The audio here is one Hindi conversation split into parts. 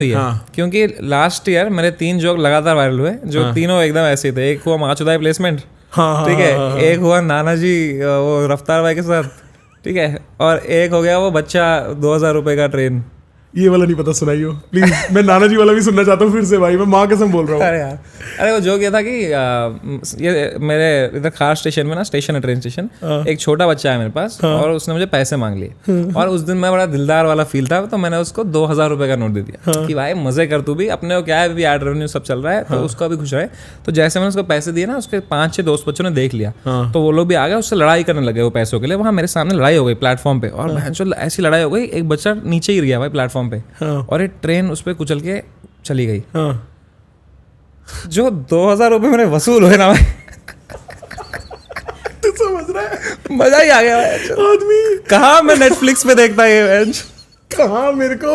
हाँ. क्योंकि लास्ट ईयर मेरे 3 जोक लगातार वायरल हुए जो तीनों एकदम ऐसे थे. एक हुआ माचुदाई प्लेसमेंट, ठीक है. एक हुआ नाना जी वो रफ्तार भाई के साथ, ठीक है. और एक हो गया वो बच्चा 2000 रुपए का ट्रेन. ये वाला नहीं पता, सुनाइयो प्लीज. मैं नाना जी वाला भी सुनना चाहता हूँ फिर से भाई. मैं माँ कसम बोल रहा हूँ. अरे यार, अरे वो जोक ये था कि ये मेरे इधर खास स्टेशन में ना, स्टेशन है ट्रेन स्टेशन, एक छोटा बच्चा है मेरे पास और उसने मुझे पैसे मांग लिए. और उस दिन मैं बड़ा दिलदार वाला फील था तो मैंने उसको 2000 रुपए का नोट दे दिया कि भाई मजे कर तू भी, अपने को क्या है भी एड रेवेन्यू सब चल रहा है तो उसको भी खुश रहे. तो जैसे मैंने उसको पैसे दिए ना, उसके 5-6 दोस्त बच्चों ने देख लिया तो वो लोग भी आ गए, उससे लड़ाई करने लगे वो पैसों के लिए. वहाँ मेरे सामने लड़ाई हो गई प्लेटफॉर्म पे, और ऐसी लड़ाई हो गई एक बच्चा नीचे गिर गया भाई प्लेटफॉर्म पे और एक ट्रेन उस पर कुचल के चली गई. जो 2000 रुपए मेरे वसूल हुए ना भाई, तू समझ रहा है, मजा ही आ गया आदमी. कहाँ मैं नेटफ्लिक्स पे देखता ये कहाँ मेरे को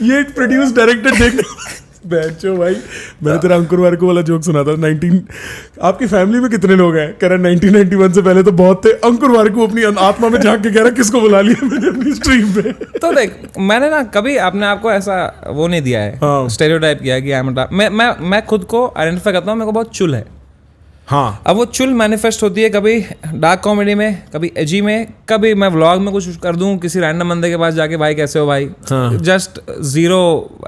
ये प्रोड्यूस डायरेक्टर देखना. बैचो भाई, मैंने तेरा अंकुर वार्को वाला जोक सुना था. 19 आपकी फैमिली में कितने लोग हैं? कह रहा 1991 से पहले तो बहुत थे. अंकुर वार्को अपनी आत्मा में झांक के कह रहा किसको बुला लिया मैंने अपनी स्ट्रीम पे. तो देख, मैंने ना कभी अपने आप को ऐसा वो नहीं दिया है, स्टेरियोटाइप किया है कि मैं खुद को आइडेंटिफाई करता हूँ मेरे को बहुत चुल है. हाँ. अब वो चुल मैनिफेस्ट होती है कभी डार्क कॉमेडी में, कभी एजी में, कभी मैं व्लॉग में कुछ कर दूं किसी रैंडम बंदे के पास जाके, भाई कैसे हो भाई, just zero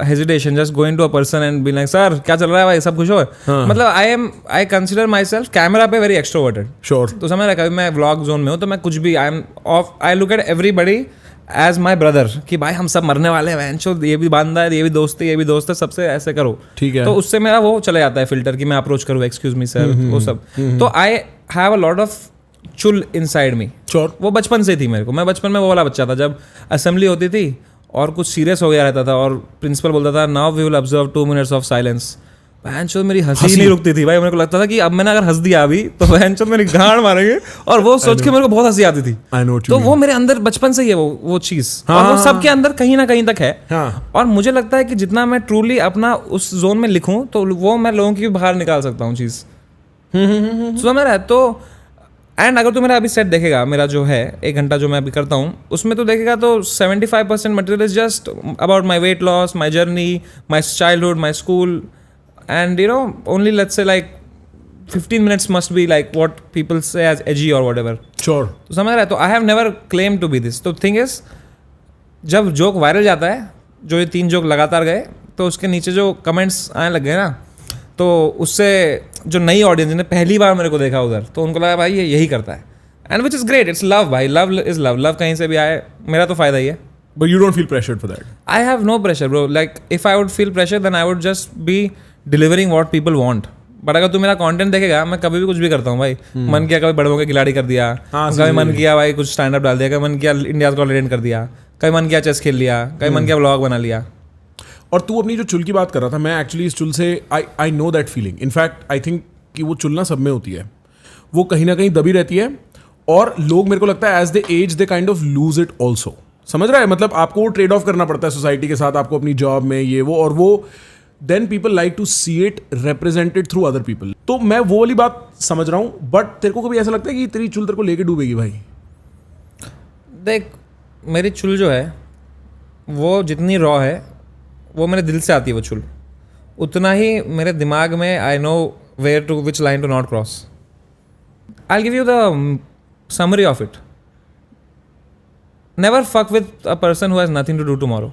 hesitation, just going to a person and be like sir क्या चल रहा है भाई, सब खुश हो. मतलब I consider myself camera पे वेरी एक्सट्रोवर्टेड. श्योर. तो समझ रहा, कभी मैं व्लॉग जोन में हूँ तो मैं कुछ भी I look at everybody as my brother कि भाई हम सब मरने वाले हैं, ये भी बांधा है, ये भी दोस्त है, ये भी दोस्त है, सबसे ऐसे करो. ठीक है. तो उससे मेरा वो चला जाता है फिल्टर कि मैं अप्रोच करूँ, एक्सक्यूज मी सर, वो सब. तो I have a lot of चुल इनसाइड मी. श्योर. वो बचपन से थी मेरे को. मैं बचपन में वो वाला बच्चा था जब असेंबली होती थी और कुछ सीरियस हो गया रहता था और प्रिंसिपल बोलता था now we will observe 2 minutes of silence. बहनचोद मेरी हंसी नहीं रुकती थी भाई. मेरे को लगता था कि अब मैंने अगर हंस दिया अभी तो बहनचोद मेरी गांड मारेंगे, और वो सोच के मेरे को बहुत हंसी आती थी. तो वो मेरे अंदर बचपन से ही है वो चीज, और वो सबके अंदर कहीं ना कहीं तक है. और मुझे लगता है कि जितना मैं ट्रूली अपना उस जोन में लिखूं तो वो मैं लोगों की भी बाहर निकाल सकता हूँ चीज. समझ रहा है. तो एंड अगर तू मेरा अभी सेट देखेगा, मेरा जो है 1 घंटा जो मैं अभी करता हूँ उसमें तो देखेगा तो 75% material is just about my weight loss, my journey, my childhood, my school. And you know, only let's say like 15 minutes must be like what people say as edgy or whatever. Sure. तो समझ रहा है. तो I have never claimed to be this. तो thing is, जब जोक वायरल जाता है, जो ये 3 जोक लगातार गए तो उसके नीचे जो कमेंट्स आने लग गए ना, तो उससे जो नई ऑडियंस ने पहली बार मेरे को देखा उधर, तो उनको लगा भाई ये यही करता है. And which is great. It's love भाई. Love is love. लव कहीं से भी आए, मेरा तो फायदा ही है. But you don't feel pressured for that. I have no pressure bro. Like if I would feel pressure then I would just be delivering what people want. But अगर तू मेरा कंटेंट देखेगा, मैं कभी भी कुछ भी करता हूँ भाई. मन किया कभी बड़ों के खिलाड़ी कर दिया, कभी मन किया भाई कुछ स्टैंड अप डाल दिया, कभी मन किया इंडिया को लेजेंड कर दिया, कभी मन किया चेस खेल लिया, कभी मन किया व्लॉग बना लिया. और तू अपनी जो चुल की बात कर रहा था, मैं एक्चुअली इस चुल से I know that feeling. In fact I think कि वो चुल ना सब में होती है, वो कहीं ना कहीं दबी रहती है, और लोग मेरे को लगता है as they as they kind of lose it also. समझ रहा है. मतलब आपको वो ट्रेड ऑफ करना पड़ता है सोसाइटी के साथ, आपको अपनी जॉब में ये वो, और वो then people like to see it represented through other people. तो मैं वो वाली बात समझ रहा हूँ. बट तेरे को कभी ऐसा लगता है कि तेरी चुल तेरे को लेके डूबेगी भाई? देख, मेरी चुल जो है वो जितनी रॉ है वो मेरे दिल से आती है वो चुल, उतना ही मेरे दिमाग में I know where to which line to not cross. I give you the summary of it. Never fuck with a person who has nothing to do tomorrow,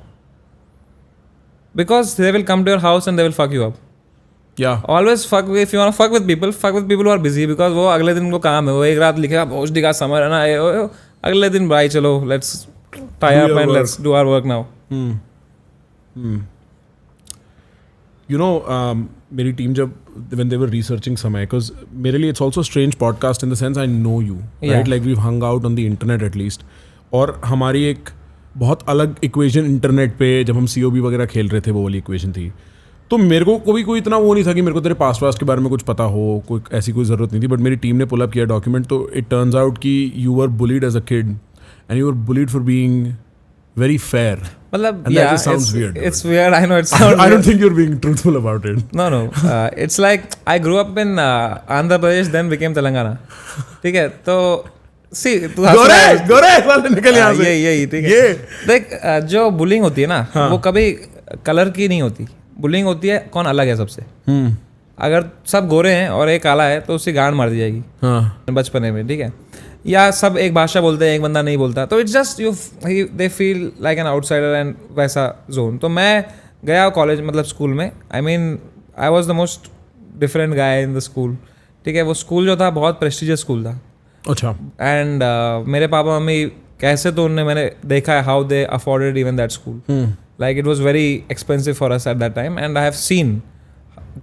because they will come to your house and they will fuck you up. Yeah. Always fuck if you want to fuck with people who are busy, because वो अगले दिन उनको काम है, वो एक रात लिखेगा भोजडी का समर है ना, अगले दिन भाई चलो let's tie up and let's do our work now. You know, मेरी टीम जब when they were researching समय, because मेरे लिए it's also a strange podcast in the sense I know you, right? Like we've hung out on the internet at least. और हमारी एक बहुत अलग इक्वेशन इंटरनेट पे जब हम COB वगैरह खेल रहे थे वो वाली इक्वेशन थी. तो मेरे को कोई इतना वो नहीं था कि मेरे को तेरे पास्ट वास्ट के बारे में कुछ पता हो, कोई ऐसी कोई ज़रूरत नहीं थी. बट मेरी टीम ने पुल अप किया डॉक्यूमेंट, तो इट टर्न्स आउट कि you were bullied as a kid and you were bullied for being very fair. मतलब yeah, sounds weird. It's weird. I know it sounds. I don't think you're being truthful about it. No. It's like I grew up in Andhra Pradesh, then became Telangana. ठीक है, तो सी तू गोरे वाले निकल यहाँ से. यही ठीक है. देख, जो बुलिंग होती है ना, वो कभी कलर की नहीं होती, बुलिंग होती है कौन अलग है सबसे। अगर सब गोरे हैं और एक काला है तो उसकी गांड मार दी जाएगी बचपने में, ठीक है। या सब एक भाषा बोलते हैं, एक बंदा नहीं बोलता, तो it's just you they feel like an outsider and वैसा जोन। तो मैं गया कॉलेज मतलब स्कूल में, I mean I was the most different guy in the school, ठीक है। वो स्कूल जो था बहुत प्रेस्टिजियस स्कूल था। अच्छा। एंड मेरे पापा मम्मी कैसे तो उन्होंने, मैंने देखा है how they afforded even that school, like it was very expensive for us at that time. And I have seen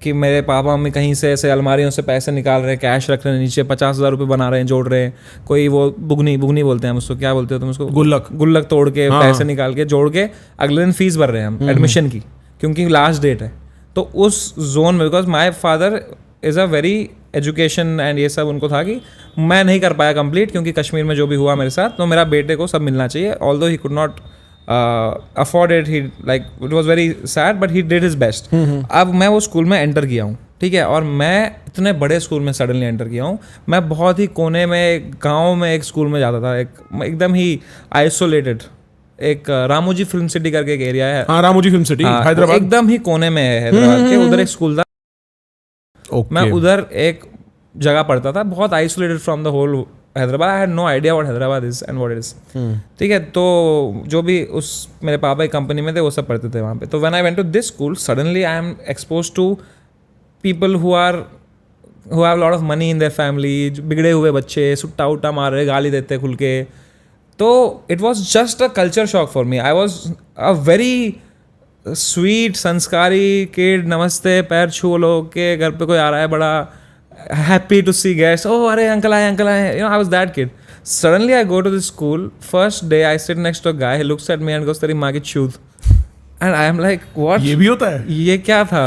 कि मेरे पापा मम्मी कहीं से ऐसे अलमारियों से पैसे निकाल रहे हैं, कैश रख रहे हैं नीचे, 50,000 रुपये बना रहे हैं, जोड़ रहे हैं। कोई वो बुगनी बोलते हैं हम उसको, क्या बोलते हो तुम उसको? गुल्लक तोड़ के पैसे निकाल के जोड़ के अगले दिन फीस भर रहे हैं हम एडमिशन की, क्योंकि लास्ट डेट है। तो उस जोन में, because my father is a very education and ये सब उनको था कि मैं नहीं कर पाया कंप्लीट, क्योंकि कश्मीर में जो भी हुआ मेरे साथ, तो मेरा बेटे को सब मिलना चाहिए। Although he could not afford it, he like it was very sad but he did his best. अब मैं वो स्कूल में एंटर किया हूँ, ठीक है, और मैं इतने बड़े स्कूल में सडनली एंटर किया हूँ। मैं बहुत ही कोने में गांव में एक स्कूल में जाता था, एकदम ही आइसोलेटेड, एक रामोजी फिल्म सिटी करके एक एरिया है। हाँ, रामोजी फिल्म सिटी हैदराबाद, एकदम ही कोने में है हैदराबाद के, उधर एक स्कूल था। मैं उधर एक जगह पढ़ता था, बहुत isolated from the whole Hyderabad. I had no idea what Hyderabad is and what it is, ठीक है। तो जो भी उस मेरे पापा की कंपनी में थे वो सब पढ़ते थे वहाँ पे। तो when I went to this school, suddenly I am expose to people who have lot of money in their family, बिगड़े हुए बच्चे, सुट्टा उट्टा मार रहे, गाली देते खुल के। तो it was just a culture shock for me. I was a very sweet संस्कारी किड, नमस्ते पैर छू लो के घर पे कोई आ रहा है, बड़ा happy to see guests, oh अरे अंकल आए, you know, I was that kid. Suddenly I go to the school, first day I sit next to a guy, he looks at me and goes, तेरी माँ की चूत, and I am like what, ये भी होता है, ये क्या था,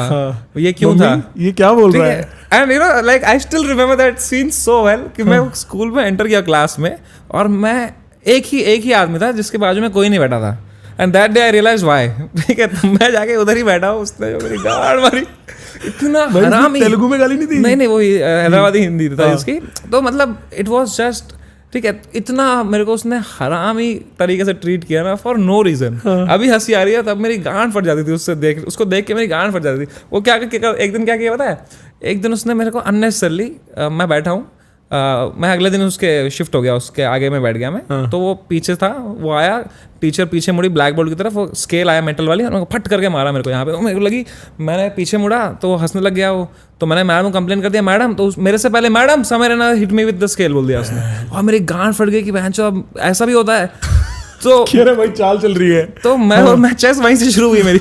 ये क्यों था, ये क्या बोल रहा है। And you know, like I still remember that scene so well कि मैं स्कूल में एंटर किया क्लास में, और मैं एक ही आदमी था जिसके बाजू में कोई नहीं बैठा था। And that day I realise why, ठीक है। तो मैं जाके उधर ही बैठा हूँ, उसने जो मेरी गाड़ मारी, इतना हरामी। तेलुगु में गाली नहीं दी? नहीं, वो हैदराबादी हिंदी था इसकी। तो मतलब इट वाज जस्ट, ठीक है, इतना मेरे को उसने हरामी तरीके से ट्रीट किया ना, फॉर नो रीजन। अभी हंसी आ रही है, तब मेरी गांड फट जाती थी उसको देख के मेरी गांड फट जाती थी। वो एक दिन क्या किया पता है, एक दिन उसने मेरे को अननेसेसरली, मैं बैठा हूँ, मैं अगले दिन उसके शिफ्ट हो गया, उसके आगे में बैठ गया मैं। तो वो पीछे था, वो आया, टीचर पीछे मुड़ी ब्लैक बोर्ड की तरफ, वो स्केल आया मेटल वाली, और फट करके मारा मेरे को यहाँ पे। मेरे को लगी, मैंने पीछे मुड़ा तो वो हंसने लग गया वो। तो मैंने मैडम को कंप्लेन कर दिया, मैडम, तो मेरे से पहले मैडम समवेयर ना hit me with the scale बोल दिया उसने, और मेरी गांड फट गई कि बहनचोद अब ऐसा भी होता है। तो भाई चाल चल रही है। तो मैं चेस वहीं से शुरू हुई मेरी,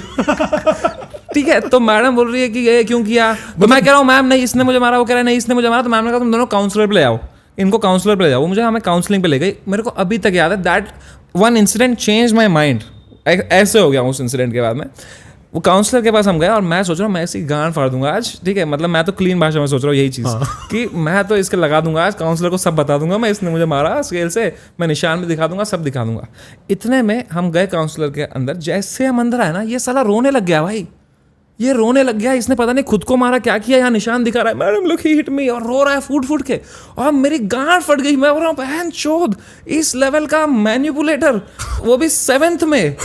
ठीक है। तो मैडम बोल रही है कि ये क्यों किया, तो मैं कह रहा हूँ मैम नहीं इसने मुझे मारा, वो कह रहा है नहीं इसने मुझे मारा। तो मैम ने कहा तुम दोनों काउंसलर पे ले आओ, इनको काउंसलर पे ले जाओ। वो मुझे हमें काउंसलिंग पे ले गई। मेरे को अभी तक याद है, that one incident change my mind. ऐसे हो गया उस इंसिडेंट के बाद में। वो काउंसलर के पास हम गए, और मैं सोच रहा हूँ मैं ऐसी गांड फाड़ दूंगा आज, ठीक है। मतलब मैं तो क्लीन भाषा में सोच रहा हूँ यही चीज़, कि मैं तो इसके लगा दूंगा आज, काउंसलर को सब बता दूंगा मैं, इसने मुझे मारा स्केल से, मैं निशान भी दिखा दूंगा, सब दिखा दूंगा। इतने में हम गए काउंसलर के अंदर। जैसे हम अंदर आए ना, ये साला रोने लग गया भाई, ये रोने लग गया। इसने पता नहीं खुद को मारा, क्या किया, यहाँ निशान दिखा रहा है, मैडम लुक ही हिट मी, और रो रहा है फूट के। और मेरी गांड फट गई। मैं बोल रहा हूँ बहन चोद, इस लेवल का मैनिपुलेटर, वो भी 7th में,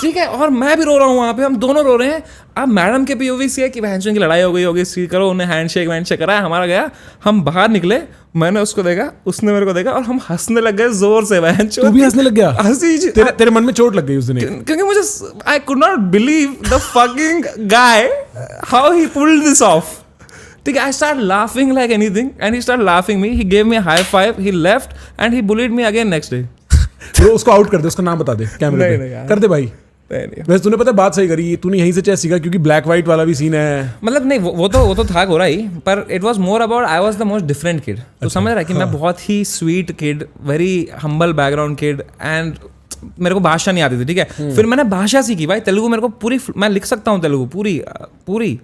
ठीक है। और मैं भी रो रहा हूँ वहाँ पे, हम दोनों रो रहे हैं। अब मैडम के POV से है कि बहन चोद की लड़ाई हो गई होगी, सी करो, उन्हें हैंडशेक कराया, हमारा गया। हम बाहर निकले, मैंने उसको देखा, उसने मेरे को देखा, और हम हंसने लग गए जोर से। बहन चोद, तू भी हंसने लग गया? हंसी तेरे मन में चोट लग गई उस दिन, क्योंकि मुझे I could not believe the fucking guy how he pulled this of, ठीक है। I start laughing like anything and he start laughing me, he gave me a high five, he left and he bullied me again next day. तो उसको आउट कर दे, उसका नाम बता दे कैमरे पे, कर दे भाई। वैसे तूने पता बात सही करी, तूने यहीं से चेस सीखा, क्योंकि ब्लैक व्हाइट वाला भी सीन है। मतलब नहीं, वो तो था गोरा ही, पर it was more about I was the most different kid. तो समझ रहा है कि मैं बहुत ही sweet kid, very humble background kid, and मेरे को भाषा नहीं आती थी, ठीक है। फिर मैंने भाषा सीखी भाई, तेलुगु मेरे को पूरी, मैं लिख सकता हूँ तेलुगु पूरी।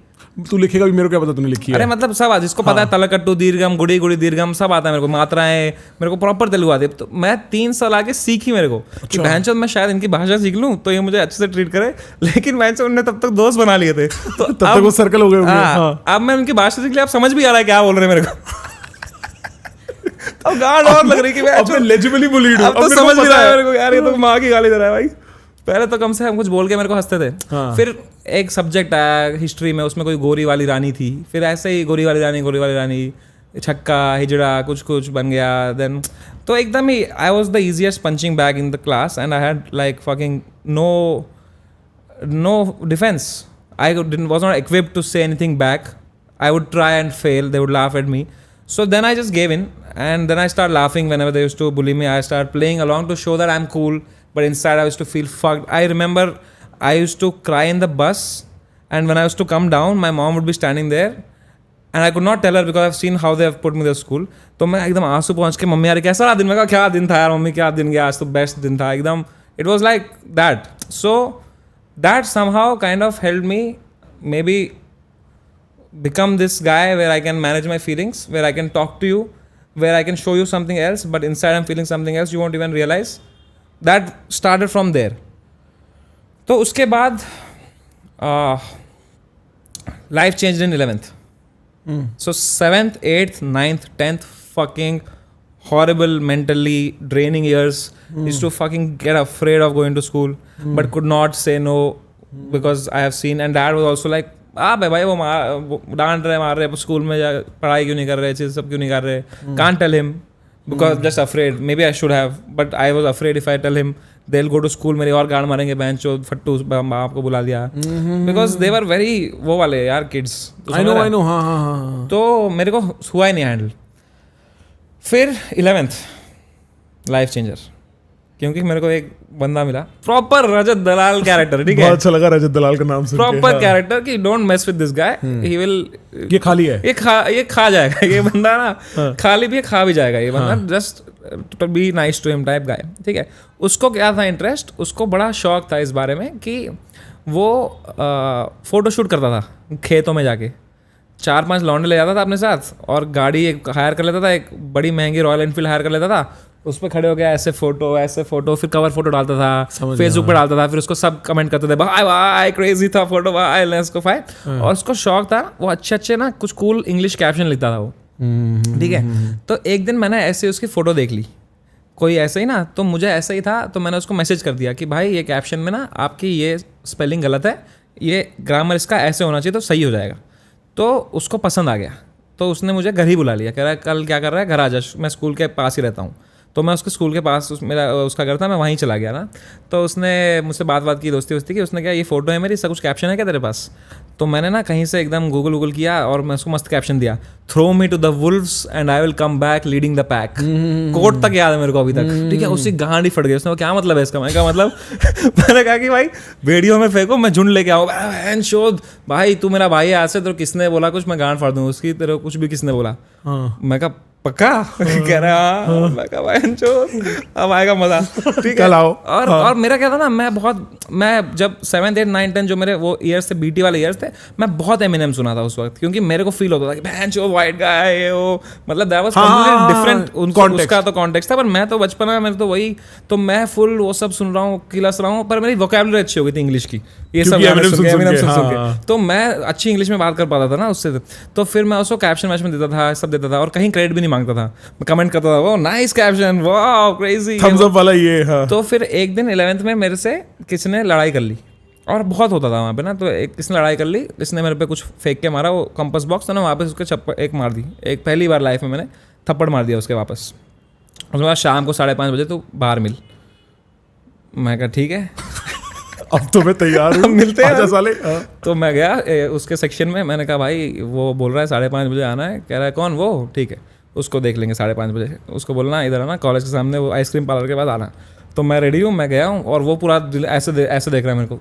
तू लिखेगा भी, मेरे को क्या पता तूने लिखी है। अरे मतलब सब आज जिसको पता है, तलकट्टू दीर्घम, गुड़ी गुड़ी दीर्घम, सब आता है मेरे को, मात्राएं, मेरे को प्रॉपर तेलुगु आती है। तो मैं 3 साल आगे सीखी मेरे को, कि बहनचोद मैं शायद इनकी भाषा सीख लूँ तो ये मुझे अच्छे से ट्रीट करे। लेकिन बहनचोद उन्होंने तब तक दोस्त बना लिए थे, तो तब तक वो सर्कल हो गए। अब मैं उनकी भाषा सीख लिया, अब समझ भी आ रहा है क्या बोल रहे हैं मेरे को। अब गांड और लग रही कि मैं लेजिबली बुलीड हूं, अब तो समझ भी रहा है मेरे को, यार ये तो माँ की गाली दे रहा है भाई। पहले तो कम से कम कुछ बोल के मेरे को हंसते थे. फिर एक सब्जेक्ट आया हिस्ट्री में, उसमें कोई गोरी वाली रानी थी. फिर ऐसे ही गोरी वाली रानी छक्का हिजड़ा कुछ कुछ बन गया. देन तो एकदम ही I was the easiest punching bag in the class and I had like fucking no defense. I was not equipped to say anything back. I would try and fail. They would laugh at me. So then I just gave in, and then I started laughing whenever they used to bully me. I started playing along to show that I'm cool, but inside I used to feel fucked. I remember I used to cry in the bus, and when I used to come down, my mom would be standing there, and I could not tell her because I've seen how they have put me to school. तो मैं एकदम आंसू पहुंच के मम्मी यार कैसा रहा दिन में, क्या दिन था यार मम्मी, क्या दिन गया आज तो बेस्ट दिन था एकदम. It was like that. So that somehow kind of helped me maybe become this guy where I can manage my feelings, where I can talk to you, where I can show you something else, but inside I'm feeling something else, you won't even realize. That started from there. तो उसके बाद life changed in 11th. So 7th, 8th, 9th, 10th fucking horrible, mentally draining years. Used to fucking get afraid of going to school, but could not say no because I have seen. And dad was also like, भाई वो डांट रहे मार रहे स्कूल में, पढ़ाई क्यों नहीं कर रहे, चीज़ सब क्यों नहीं कर रहे. Can't tell him because just afraid. Maybe I should have, but I was afraid if I tell him they'll go to school, मेरी और गांड मारेंगे बेंच चो फट्टू बाप को बुला दिया. Because they were very वो वाले यार kids. I know हाँ. तो मेरे को हुआ ही नहीं हैंडल. फिर 11th लाइफ चेंजर, क्योंकि मेरे को एक बंदा मिला प्रॉपर रजत दलाल कैरेक्टर. ठीक है, बहुत अच्छा लगा रजत दलाल का नाम सुन के. प्रॉपर कैरेक्टर कि don't mess with this guy, he will, ये खाली है, ये खा जाएगा ये बंदा ना. खाली भी खा भी जाएगा ये बंदा. Just to be nice to him type guy. ठीक है, उसको क्या था इंटरेस्ट, उसको बड़ा शौक था इस बारे में कि वो फोटोशूट करता था खेतों में जाके. 4-5 लौंडे ले जाता था अपने साथ और गाड़ी एक हायर कर लेता था, एक बड़ी महंगी रॉयल एनफील्ड हायर कर लेता था. उस पर खड़े हो गया ऐसे फोटो फिर कवर फोटो डालता था, फेसबुक पे डालता था. फिर उसको सब कमेंट करते थे भाई क्रेजी था फोटो, भाई लेट्स गो फाइट. और उसको शौक था, वो अच्छे ना कुछ कूल इंग्लिश कैप्शन लिखता था वो. ठीक है, तो एक दिन मैंने ऐसे उसकी फोटो देख ली कोई ऐसे ही ना, तो मुझे ऐसा ही था, तो मैंने उसको मैसेज कर दिया कि भाई ये कैप्शन में ना आपकी ये स्पेलिंग गलत है, ये ग्रामर इसका ऐसे होना चाहिए तो सही हो जाएगा. तो उसको पसंद आ गया, तो उसने मुझे घर ही बुला लिया. कह रहा है कल क्या कर रहा है, घर आ जा, मैं स्कूल के पास ही रहता हूँ. तो मैं उसके स्कूल के पास मेरा उसका घर था, मैं वहीं चला गया ना. तो उसने मुझसे बात की, दोस्ती की. उसने कहा ये फोटो है मेरी, इसका कुछ कैप्शन है क्या तेरे पास. तो मैंने ना कहीं से एकदम गूगल किया और मैं उसको मस्त कैप्शन दिया, throw me to the wolves and I will come back leading the pack. Quote तक याद है मेरे को अभी तक. ठीक है, उसकी गांड ही फट गई. उसने क्या मतलब है इसका, मैं क्या मतलब मैंने कहा कि भाई वीडियो में फेंको, मैं झुंड लेके आऊँ शोध. भाई तू मेरा भाई है, आज से तो किसने बोला कुछ मैं गांड फाड़ दूँ उसकी, तेरे कुछ भी किसने बोला. मैं कहा पक्का कह रहा है. मैं कहा भाई अब आएगा मजा. ठीक है, और मेरा क्या था ना, मैं जब 7th 8th 9th 10 जो मेरे वो ईयर्स थे, बीटी वाले ईयर्स थे, मैं बहुत एमिनेम सुना था उस वक्त, क्योंकि मेरे को फील होता था कि भैंचो वाइट गाय है वो, मतलब दैट वाज कंप्लीटली डिफरेंट. उसका तो कॉन्टेक्स्ट था, पर मैं तो बचपन में मेरे तो वही, तो मैं फुल वो सब सुन रहा हूँ, किलस रहा हूँ. पर मेरी वोकैबुलरी अच्छी हो गई थी इंग्लिश की, ये सब एमिनेम सुन के, तो मैं अच्छी इंग्लिश में बात कर पाता था ना उससे. तो फिर मैं उसको कैप्शन वैप्शन देता था, सब देता था, और कहीं क्रेडिट भी नहीं मांगता था. मैं कमेंट करता था वो nice caption, wow crazy, thumbs up वाला ये. हाँ. तो फिर एक दिन 11th में मेरे से किसी ने लड़ाई कर ली, और बहुत होता था वहाँ पे ना. तो किसने लड़ाई कर ली, इसने मेरे पे कुछ फेंक के मारा, वो कंपास बॉक्स था ना, वापस उसके चप्पल एक मार दी. एक पहली बार लाइफ में मैंने थप्पड़ मार दिया उसके वापस. उसके बाद शाम को 5:30 बजे तो बाहर मिल. मैं कहा ठीक है अब तो मैं तैयार हूँ, मिलते हैं साले. तो मैं गया उसके सेक्शन में, मैंने कहा भाई वो बोल रहा है 5:30 बजे आना है. कह रहा है कौन वो, ठीक है उसको देख लेंगे 5:30 बजे. उसको बोलना इधर आना, कॉलेज के सामने वो आइसक्रीम पार्लर के बाद आना. तो मैं रेडी हूँ, मैं गया हूँ, और वो पूरा ऐसे देख रहा है मेरे को,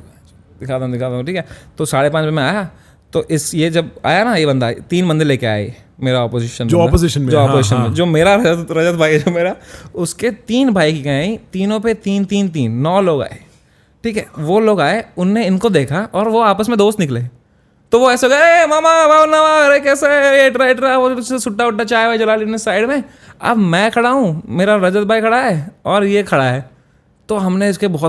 दिखाता हूँ. ठीक है, तो 5:30 बजे मैं आया. तो ये जब आया ना, ये बंदा 3 बंदे लेके आए मेरा ऑपोजिशन में, जो मेरा रजत भाई है जो मेरा, उसके 3 बाइक गए, तीनों पे 3 9 लोग आए. ठीक है, वो लोग आए, उनने इनको देखा और वो आपस में दोस्त निकले. तो वो ऐसे गए मामा भावना अरे कैसे है, वो सुट्टा उट्टा चाय वाय जला लेने साइड में. अब मैं खड़ा हूँ, मेरा रजत भाई खड़ा है और ये खड़ा है. तो हमने इसके बहुत